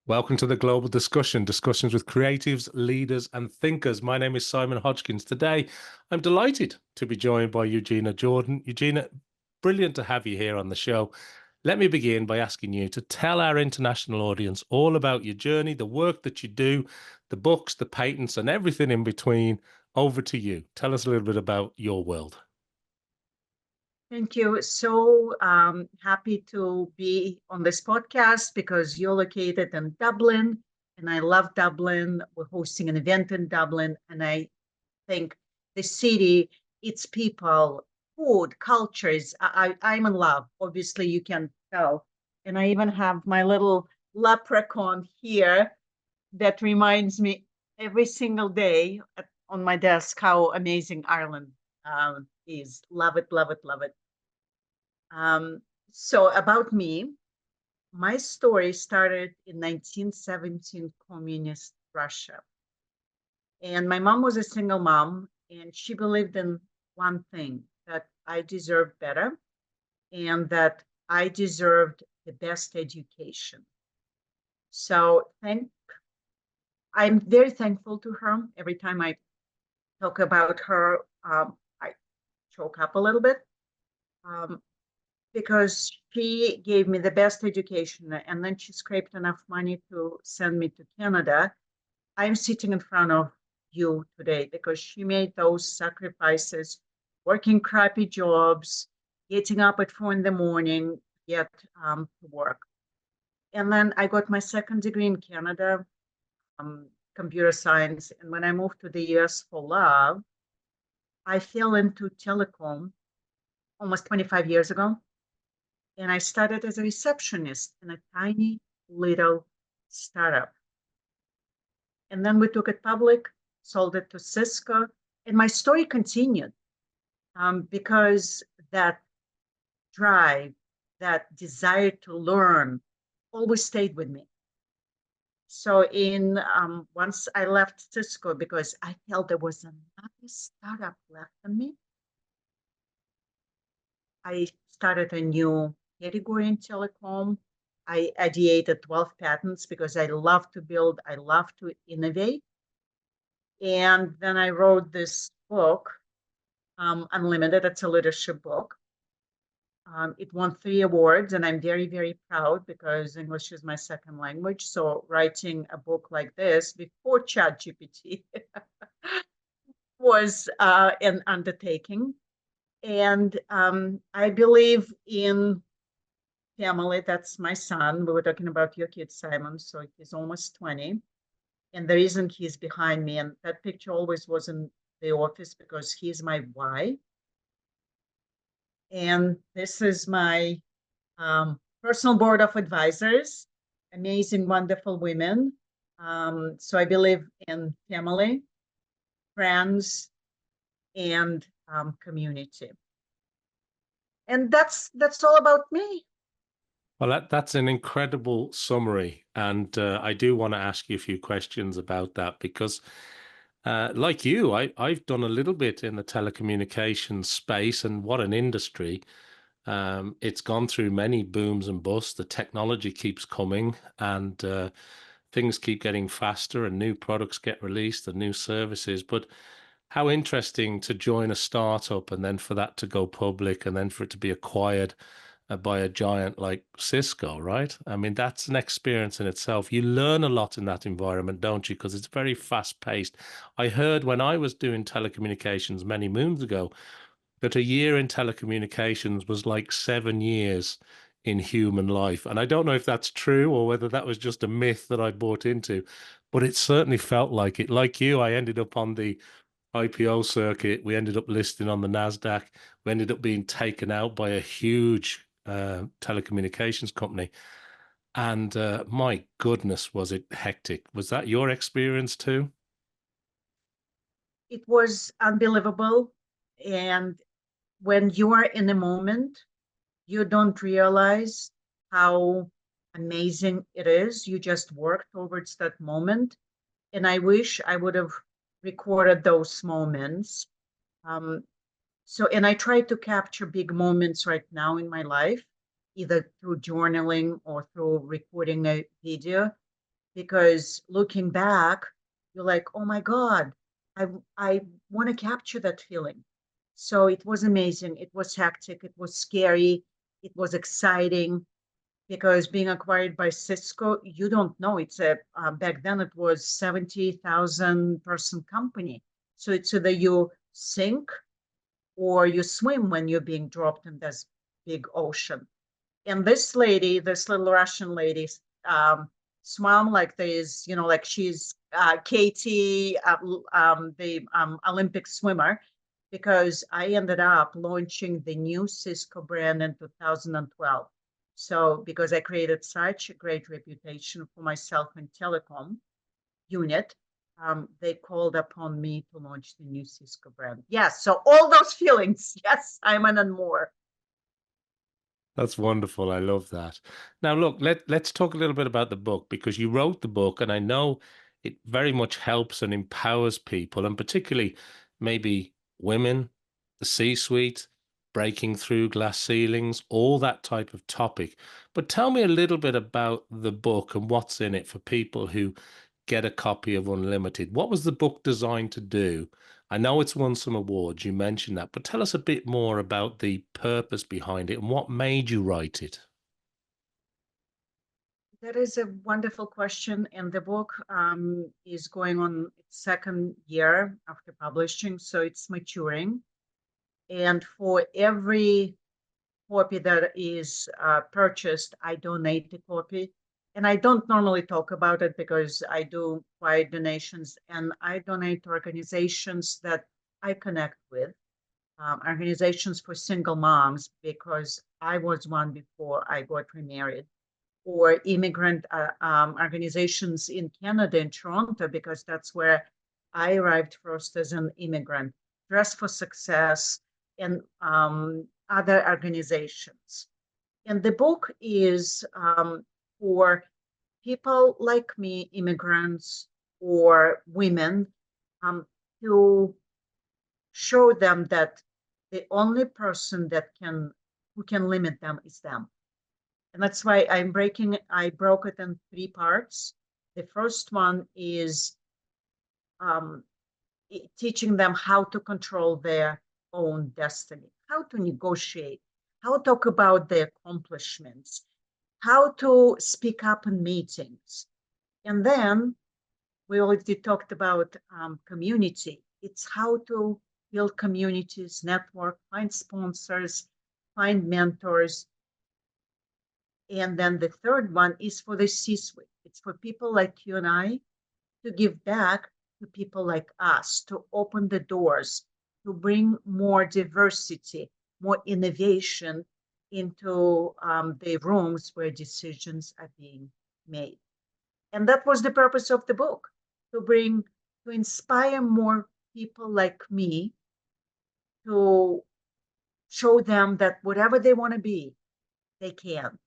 Welcome to the Global Discussion, discussions with creatives, leaders, and thinkers. My name is Simon Hodgkins. Today, I'm delighted to be joined by Eugina Jordan. Eugina, brilliant to have you here on the show. Let me begin by asking you to tell our international audience all about your journey, the work that you do, the books, the patents, and everything in between. Over to you. Tell us a little bit about your world. Thank you. So happy to be on this podcast because you're located in Dublin, and I love Dublin. We're hosting an event in Dublin, and I think the city, its people, food, cultures, I'm in love. Obviously, you can tell. And I even have my little leprechaun here that reminds me every single day on my desk how amazing Ireland is. Love it, love it, love it. So about me, my story started in 1917 communist Russia. And my mom was a single mom, and she believed in one thing, that I deserved better and that I deserved the best education. So I'm very thankful to her. Every time I talk about her, I choke up a little bit. Because she gave me the best education, and then she scraped enough money to send me to Canada. I'm sitting in front of you today because she made those sacrifices, working crappy jobs, getting up at 4 in the morning, get to work. And then I got my second degree in Canada, computer science. And when I moved to the US for love, I fell into telecom almost 25 years ago. And I started as a receptionist in a tiny little startup. And then we took it public, sold it to Cisco, and my story continued because that drive, that desire to learn always stayed with me. So once I left Cisco because I felt there was another startup left in me, I started a new category in telecom. I ideated 12 patents because I love to build, I love to innovate. And then I wrote this book, Unlimited. It's a leadership book. It won 3 awards, and I'm very, very proud because English is my second language. So writing a book like this before ChatGPT was an undertaking. And I believe in family. That's my son. We were talking about your kid, Simon. So he's almost 20. And the reason he's behind me, and that picture always was in the office because he's my why. And this is my personal board of advisors, amazing, wonderful women. So I believe in family, friends, and community. And that's all about me. Well, that's an incredible summary. And I do want to ask you a few questions about that because, like you, I've done a little bit in the telecommunications space, and what an industry. It's gone through many booms and busts. The technology keeps coming, and things keep getting faster, and new products get released and new services. But how interesting to join a startup and then for that to go public and then for it to be acquired by a giant like Cisco, right? I mean, that's an experience in itself. You learn a lot in that environment, don't you? Because it's very fast paced. I heard when I was doing telecommunications many moons ago that a year in telecommunications was like 7 years in human life. And I don't know if that's true or whether that was just a myth that I bought into, but it certainly felt like it. Like you, I ended up on the IPO circuit. We ended up listing on the NASDAQ. We ended up being taken out by a huge telecommunications company. And my goodness, was it hectic. Was that your experience too? It was unbelievable. And when you are in a moment, you don't realize how amazing it is. You just work towards that moment. And I wish I would have recorded those moments. And I try to capture big moments right now in my life, either through journaling or through recording a video. because looking back, you're like, oh my God, I want to capture that feeling. So it was amazing. It was hectic. It was scary. It was exciting because being acquired by Cisco, you don't know. It's a back then it was 70,000 person company. So it's either you sink or you swim when you're being dropped in this big ocean. And this lady, this little Russian lady, um, swam like this, like she's Katie, the Olympic swimmer, because I ended up launching the new Cisco brand in 2012. So because I created such a great reputation for myself in telecom unit, they called upon me to launch the new Cisco brand. Yes, so all those feelings, yes, Simon, and more. That's wonderful. I love that. Now, look, let's talk a little bit about the book because you wrote the book, and I know it very much helps and empowers people, and particularly maybe women, the C-suite, breaking through glass ceilings, all that type of topic. But tell me a little bit about the book and what's in it for people who get a copy of Unlimited. What was the book designed to do? I know it's won some awards, you mentioned that, but tell us a bit more about the purpose behind it and what made you write it. That is a wonderful question, and the book is going on its second year after publishing, so it's maturing. And for every copy that is purchased, I donate a copy. And I don't normally talk about it because I do quiet donations, and I donate to organizations that I connect with, organizations for single moms, because I was one before I got remarried, or immigrant organizations in Canada, in Toronto, because that's where I arrived first as an immigrant, Dress for Success, and other organizations. And the book is for people like me, immigrants or women, um, to show them that the only person that who can limit them is them. And that's why I broke it in three parts. The first one is um, teaching them how to control their own destiny, how to negotiate, how to talk about their accomplishments, how to speak up in meetings. And then we already talked about community. It's how to build communities, network, find sponsors, find mentors. And then the third one is for the C-suite. It's for people like you and I to give back to people like us, to open the doors, to bring more diversity, more innovation into the rooms where decisions are being made. And that was the purpose of the book, to inspire more people like me, to show them that whatever they want to be, they can.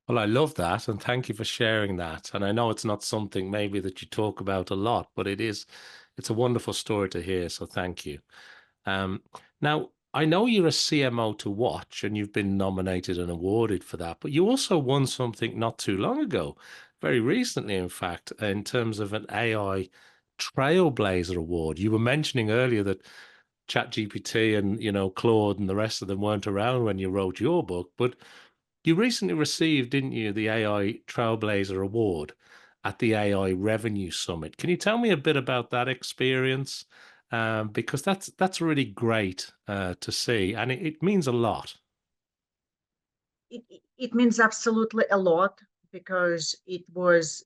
Well, I love that, and thank you for sharing that. And I know it's not something maybe that you talk about a lot, but it's a wonderful story to hear. So thank you. Um, Now, I know you're a CMO to watch, and you've been nominated and awarded for that, but you also won something not too long ago, very recently, in fact, in terms of an AI Trailblazer Award. You were mentioning earlier that ChatGPT and Claude and the rest of them weren't around when you wrote your book, but you recently received, didn't you, the AI Trailblazer Award at the AI Revenue Summit. Can you tell me a bit about that experience? Because that's really great to see, and it means a lot. It means absolutely a lot because it was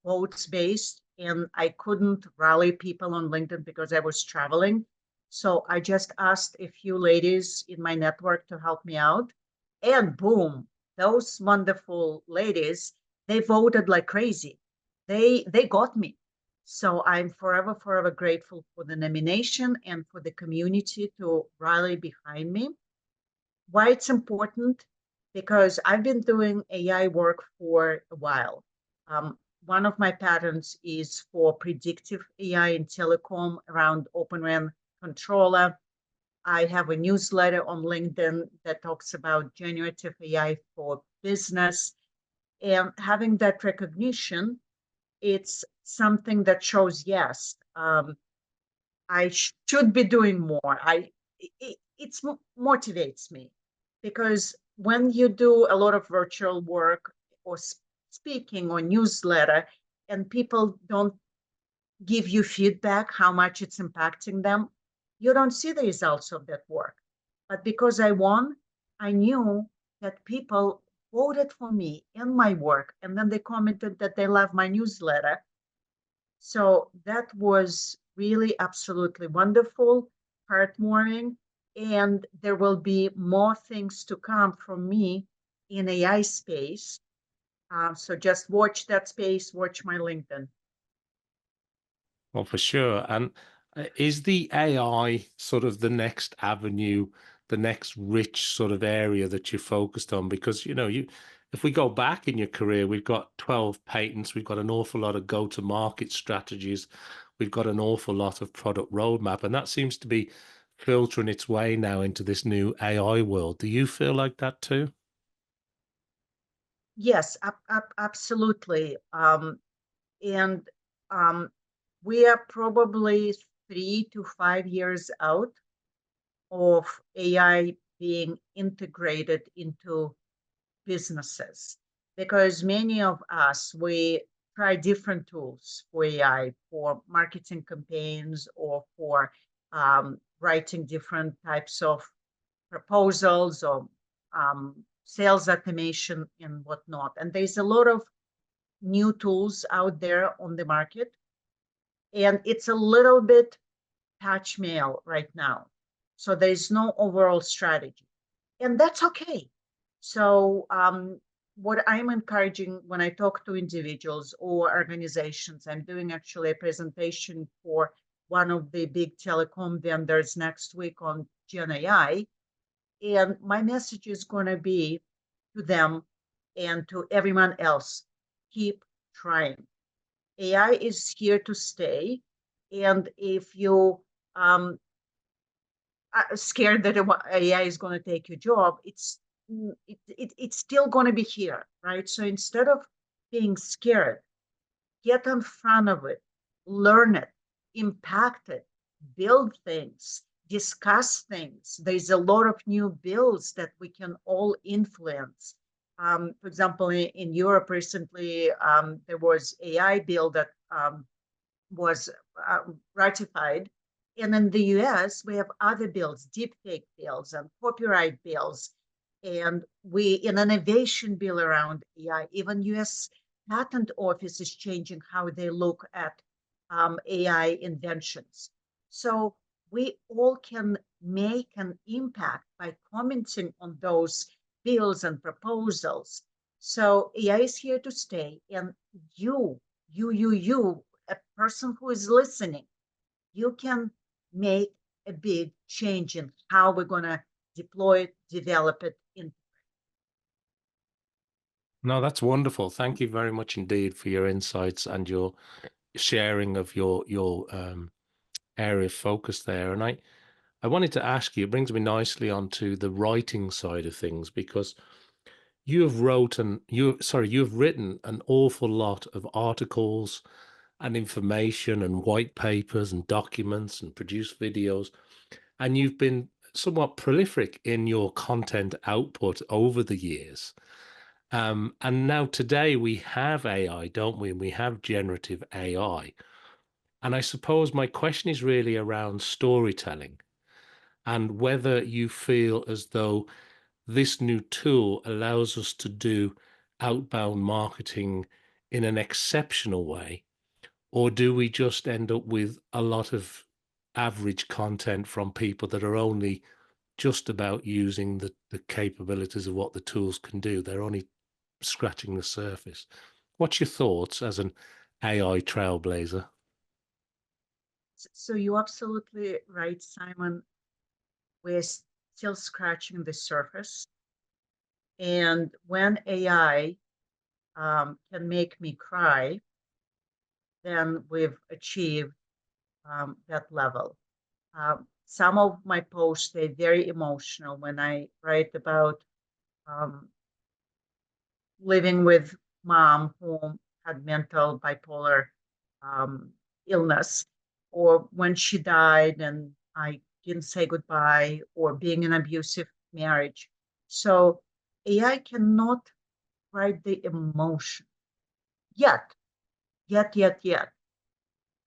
votes based, and I couldn't rally people on LinkedIn because I was traveling. So I just asked a few ladies in my network to help me out. And boom, those wonderful ladies, they voted like crazy. They got me. So I'm forever, forever grateful for the nomination and for the community to rally behind me. Why it's important? Because I've been doing AI work for a while. One of my patents is for predictive AI in telecom around Open RAN controller. I have a newsletter on LinkedIn that talks about generative AI for business. And having that recognition, it's something that shows, yes, I should be doing more. It motivates me, because when you do a lot of virtual work or speaking or newsletter, and people don't give you feedback how much it's impacting them, you don't see the results of that work. But because I won, I knew that people voted for me and my work, and then they commented that they love my newsletter. So that was really absolutely wonderful, heartwarming, and there will be more things to come from me in AI space. So just watch that space, watch my LinkedIn. Well, for sure. And is the AI sort of the next avenue, the next rich sort of area that you're focused on? Because, if we go back in your career, we've got 12 patents, we've got an awful lot of go-to-market strategies, we've got an awful lot of product roadmap, and that seems to be filtering its way now into this new AI world. Do you feel like that too? Yes, absolutely. And we are probably 3 to 5 years out of AI being integrated into businesses, because many of us, we try different tools for AI, for marketing campaigns, or for writing different types of proposals, or sales automation and whatnot. And there's a lot of new tools out there on the market, and it's a little bit patch mail right now. So there's no overall strategy, and that's okay. So what I'm encouraging when I talk to individuals or organizations, I'm doing actually a presentation for one of the big telecom vendors next week on Gen AI. And my message is going to be to them and to everyone else: keep trying. AI is here to stay. And if you are scared that AI is going to take your job, it's still going to be here, right? So instead of being scared, get in front of it, learn it, impact it, build things, discuss things. There's a lot of new bills that we can all influence. For example, in Europe recently, there was AI bill that was ratified. And in the US, we have other bills, deepfake bills and copyright bills. And an innovation bill around AI. Even US Patent Office is changing how they look at AI inventions. So we all can make an impact by commenting on those bills and proposals. So AI is here to stay, and you, a person who is listening, you can make a big change in how we're going to deploy it, develop it. No, that's wonderful. Thank you very much indeed for your insights and your sharing of your area of focus there. And I wanted to ask you, it brings me nicely onto the writing side of things, because you've written an awful lot of articles and information and white papers and documents and produced videos, and you've been somewhat prolific in your content output over the years. And now today we have AI, don't we? And we have generative AI. And I suppose my question is really around storytelling, and whether you feel as though this new tool allows us to do outbound marketing in an exceptional way, or do we just end up with a lot of average content from people that are only just about using the capabilities of what the tools can do? They're only scratching the surface. What's your thoughts as an AI trailblazer? So you're absolutely right, Simon. We're still scratching the surface. And when AI can make me cry, then we've achieved that level. Some of my posts, they're very emotional when I write about living with mom who had mental bipolar illness, or when she died and I didn't say goodbye, or being in an abusive marriage. So AI cannot write the emotion yet, yet.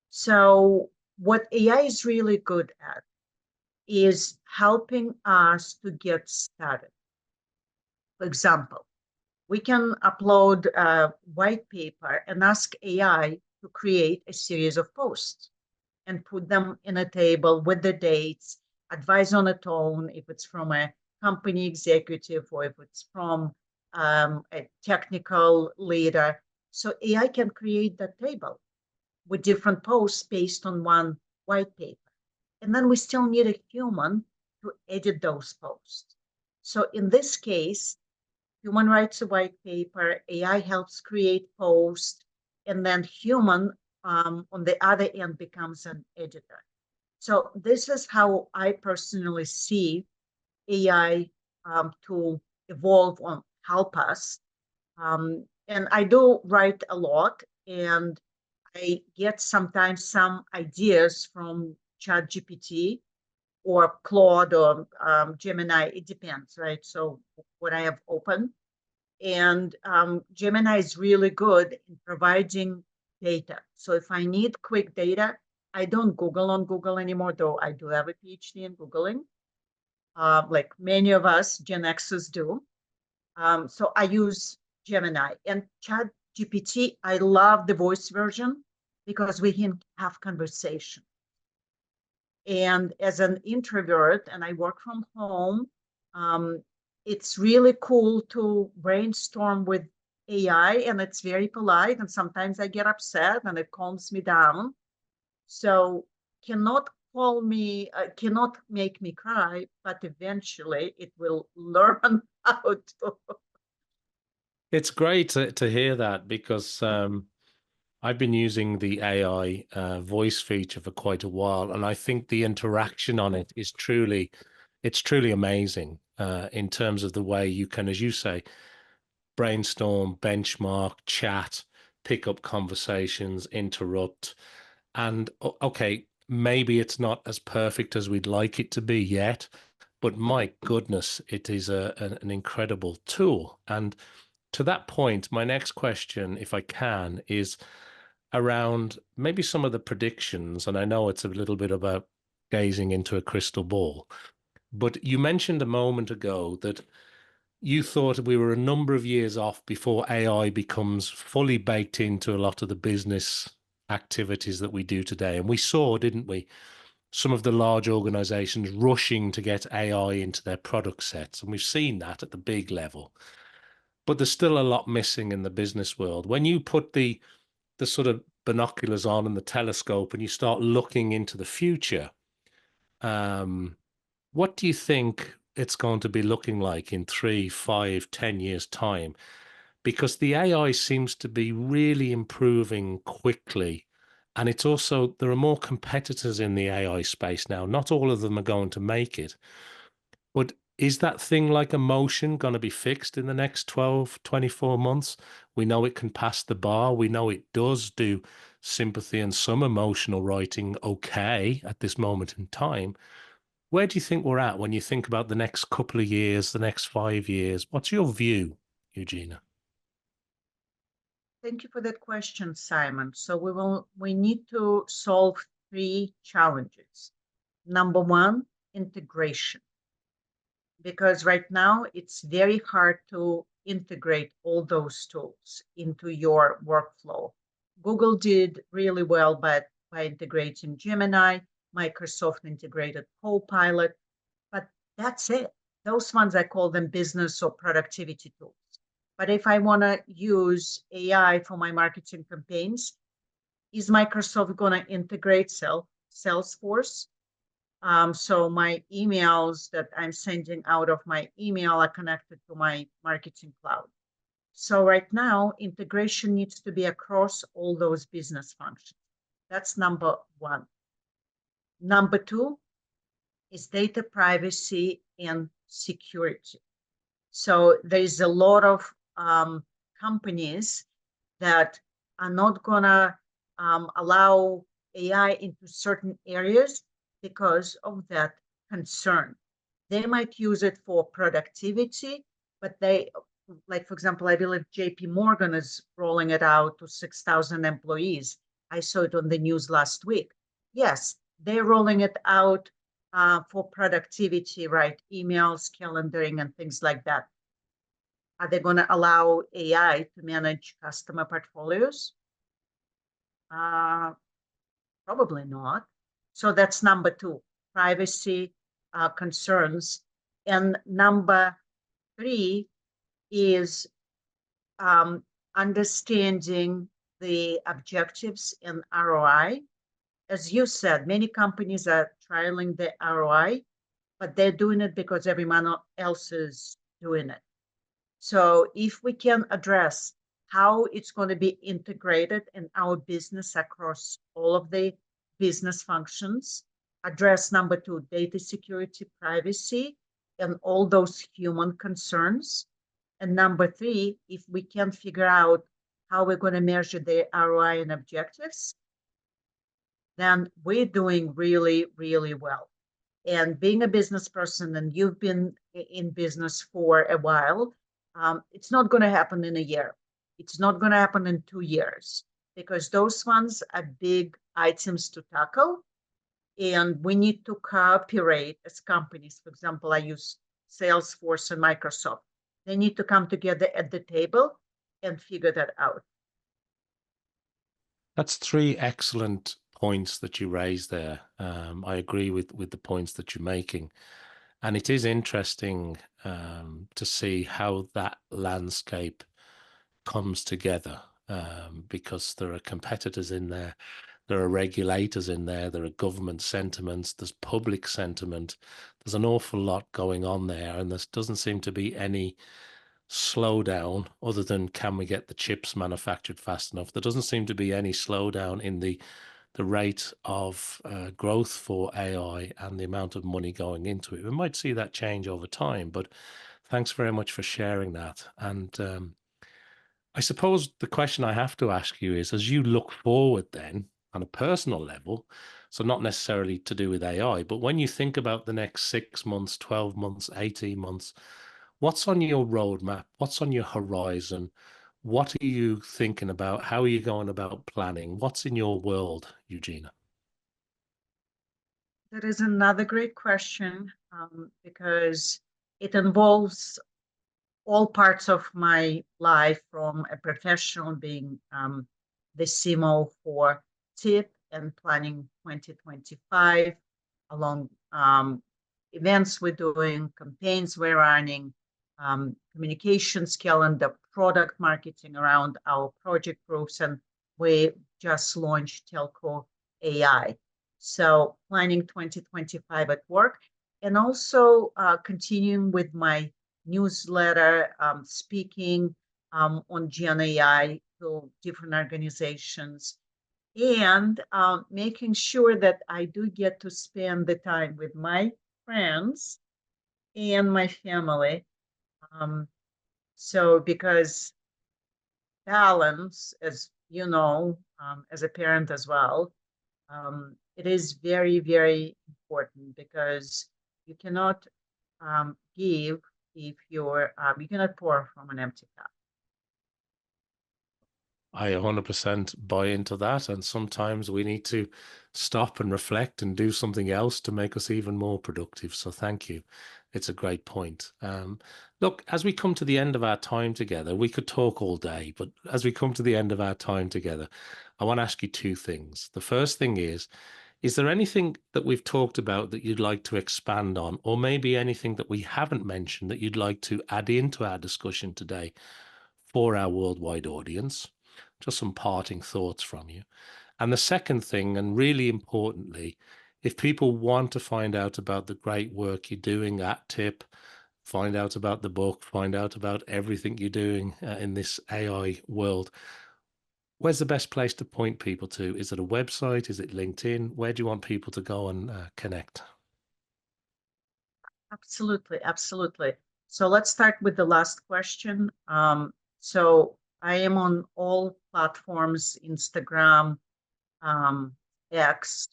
So what AI is really good at is helping us to get started. For example, we can upload a white paper and ask AI to create a series of posts and put them in a table with the dates, advise on a tone, if it's from a company executive or if it's from a technical leader. So AI can create that table with different posts based on one white paper. And then we still need a human to edit those posts. So in this case, human writes a white paper, AI helps create posts, and then human on the other end becomes an editor. So this is how I personally see AI to evolve and help us. And I do write a lot, and I get sometimes some ideas from ChatGPT or Claude or Gemini. It depends, right? So what I have open. And Gemini is really good in providing data. So if I need quick data, I don't Google on Google anymore, though I do have a PhD in Googling, like many of us Gen Xers do. So I use Gemini and ChatGPT. I love the voice version because we can have conversation. And as an introvert, and I work from home, it's really cool to brainstorm with AI, and it's very polite. And sometimes I get upset and it calms me down. So cannot call me, cannot make me cry, but eventually it will learn how to. It's great to hear that because I've been using the AI voice feature for quite a while, and I think the interaction on it is it's truly amazing in terms of the way you can, as you say, brainstorm, benchmark, chat, pick up conversations, interrupt. And okay, maybe it's not as perfect as we'd like it to be yet, but my goodness, it is an incredible tool. And to that point, my next question, if I can, is around maybe some of the predictions. And I know it's a little bit about gazing into a crystal ball, but you mentioned a moment ago that you thought we were a number of years off before AI becomes fully baked into a lot of the business activities that we do today. And we saw, didn't we, some of the large organizations rushing to get AI into their product sets. And we've seen that at the big level. But there's still a lot missing in the business world. When you put the sort of binoculars on and the telescope and you start looking into the future, what do you think it's going to be looking like in 3, 5, 10 years' time? Because the AI seems to be really improving quickly. And it's also, there are more competitors in the AI space now. Not all of them are going to make it. But is that thing like emotion going to be fixed in the next 12, 24 months? We know it can pass the bar. We know it does do sympathy and some emotional writing okay at this moment in time. Where do you think we're at when you think about the next couple of years, the next 5 years? What's your view, Eugina? Thank you for that question, Simon. So we need to solve three challenges. Number one, integration. Because right now it's very hard to integrate all those tools into your workflow. Google did really well by integrating Gemini, Microsoft integrated Copilot, but that's it. Those ones, I call them business or productivity tools. But if I want to use AI for my marketing campaigns, is Microsoft going to integrate Salesforce? So my emails that I'm sending out of my email are connected to my marketing cloud. So right now, integration needs to be across all those business functions. That's number one. Number two is data privacy and security. So there is a lot of companies that are not gonna allow AI into certain areas because of that concern. They might use it for productivity, but they, like, for example, I believe JP Morgan is rolling it out to 6,000 employees. I saw it on the news last week. Yes, they're rolling it out for productivity, right? Emails, calendaring, and things like that. Are they going to allow AI to manage customer portfolios? Probably not. So that's number two, privacy concerns. And number three is understanding the objectives and ROI. As you said, many companies are trialing the ROI, but they're doing it because everyone else is doing it. So if we can address how it's going to be integrated in our business across all of the business functions, address number two, data security, privacy, and all those human concerns. And number three, if we can figure out how we're going to measure the ROI and objectives, then we're doing really, really well. And being a business person, and you've been in business for a while, it's not going to happen in a year. It's not going to happen in 2 years, because those ones are big items to tackle. And we need to cooperate as companies. For example, I use Salesforce and Microsoft. They need to come together at the table and figure that out. That's three excellent points that you raised there. I agree with the points that you're making. And it is interesting to see how that landscape comes together, because there are competitors in there, there are regulators in there, there are government sentiments, there's public sentiment, there's an awful lot going on there, and there doesn't seem to be any slowdown other than, can we get the chips manufactured fast enough? There doesn't seem to be any slowdown in the rate of growth for AI and the amount of money going into it. We might see that change over time, but thanks very much for sharing that. And I suppose the question I have to ask you is, as you look forward then on a personal level, so not necessarily to do with AI, but when you think about the next 6 months, 12 months, 18 months, what's on your roadmap? What's on your horizon? What are you thinking about? How are you going about planning? What's in your world, Eugina? That is another great question, because it involves all parts of my life, from a professional, being the CMO for TIP and planning 2025, along events we're doing, campaigns we're running, communications calendar, product marketing around our project groups, and we just launched Telco AI. So planning 2025 at work, and also continuing with my newsletter, speaking on Gen AI to different organizations, and making sure that I do get to spend the time with my friends and my family. So because balance, as you know, as a parent as well, it is very, very important, because you cannot give if you cannot pour from an empty cup. I 100% buy into that. And sometimes we need to stop and reflect and do something else to make us even more productive. So thank you. It's a great point. Look, as we come to the end of our time together, we could talk all day, but as we come to the end of our time together, I want to ask you two things. The first thing is there anything that we've talked about that you'd like to expand on, or maybe anything that we haven't mentioned that you'd like to add into our discussion today for our worldwide audience? Just some parting thoughts from you. And the second thing, and really importantly, if people want to find out about the great work you're doing at TIP, find out about the book, find out about everything you're doing in this AI world, where's the best place to point people to? Is it a website? Is it LinkedIn? Where do you want people to go and connect? Absolutely, absolutely. So let's start with the last question. So I am on all platforms, Instagram, X,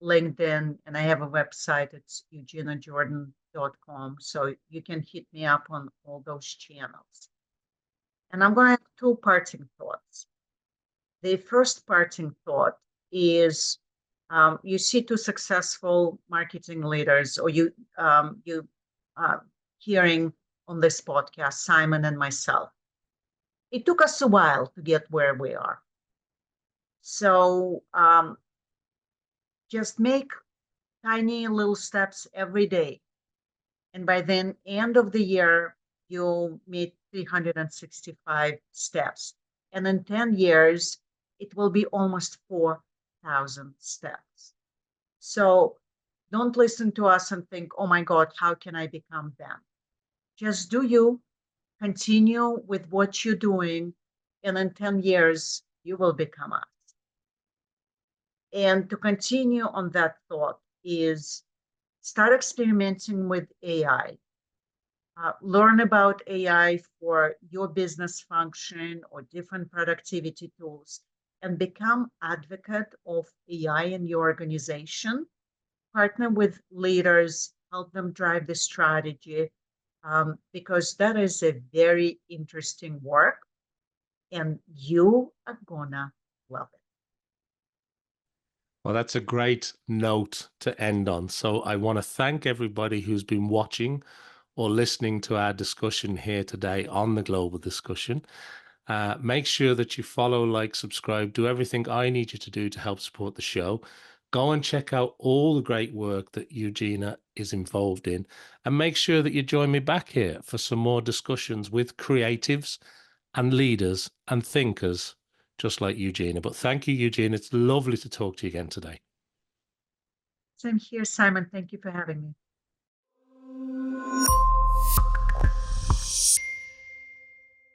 LinkedIn, and I have a website. It's euginajordan.com. So you can hit me up on all those channels. And I'm going to have two parting thoughts. The first parting thought is you see two successful marketing leaders, or hearing on this podcast, Simon and myself. It took us a while to get where we are. So just make tiny little steps every day. And by the end of the year, you'll meet 365 steps. And in 10 years, it will be almost 4,000 steps. So don't listen to us and think, oh my God, how can I become them? Just do you, continue with what you're doing, and in 10 years, you will become us. And to continue on that thought is start experimenting with AI. Learn about AI for your business function or different productivity tools, and become advocate of AI in your organization. Partner with leaders, help them drive the strategy, because that is a very interesting work, and you are gonna love it. Well, that's a great note to end on. So I want to thank everybody who's been watching or listening to our discussion here today on the global discussion. Make sure that you follow, like, subscribe, do everything I need you to do to help support the show. Go and check out all the great work that Eugina is involved in, and make sure that you join me back here for some more discussions with creatives and leaders and thinkers just like Eugina. But thank you, Eugina. It's lovely to talk to you again today. Same here, Simon. Thank you for having me.